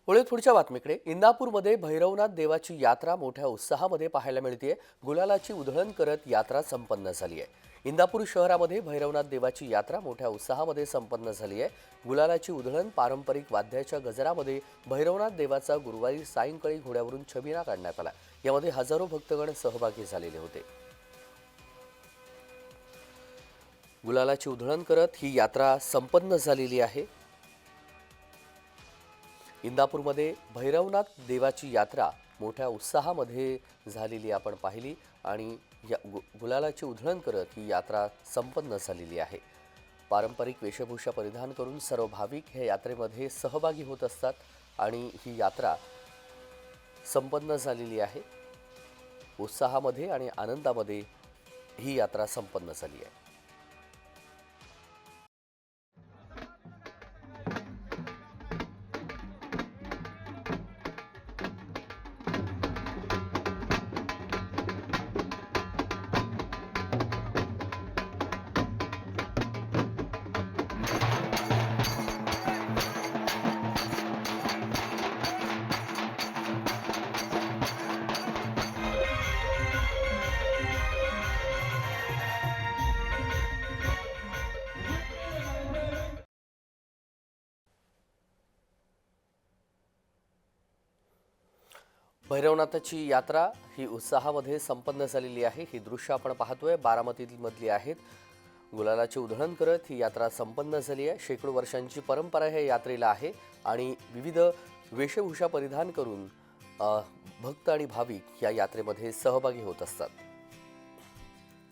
पुढे पुढच्या बातमीकडे इंदापूरमध्ये भैरवनाथ देवाची यात्रा मोठ्या उत्साहामध्ये पाहायला मिळते। गुलालाची उधळण करत यात्रा संपन्न झाली आहे। इंदापूर शहरामध्ये भैरवनाथ देवाची यात्रा मोठ्या उत्साहामध्ये संपन्न झाली आहे। गुलालाची उधळण पारंपरिक वाद्याच्या गजरामध्ये भैरवनाथ देवाचा गुरुवारी सायंकाळी घोड्यावरून छबिना काढण्यात आला। यामध्ये हजारो भक्तगण सहभागी झालेले होते। गुलालाची उधळण करत ही यात्रा संपन्न झालेली आहे। इंदापूरमध्ये भैरवनाथ देवाची यात्रा मोठ्या उत्साहामध्ये झालेली आपण पाहिली आणि गुलालाची उधळण करत ही यात्रा संपन्न झालेली आहे। पारंपरिक वेशभूषा परिधान करून सर्व भाविक हे यात्रेमध्ये सहभागी होत असतात आणि ही यात्रा संपन्न झालेली आहे। उत्साहामध्ये आणि आनंदामध्ये ही यात्रा संपन्न झाली आहे। भैरवनाथाची यात्रा ही उत्साहामध्ये संपन्न झालेली आहे। ही दृश्य आपण पाहतोय बारामतीमधली आहेत। गुलालाची उधळण करत ही यात्रा संपन्न झाली आहे। शेकडो वर्षांची परंपरा या यात्रेला आहे आणि विविध वेशभूषा परिधान करून भक्त आणि भाविक या यात्रेमध्ये सहभागी होत असतात।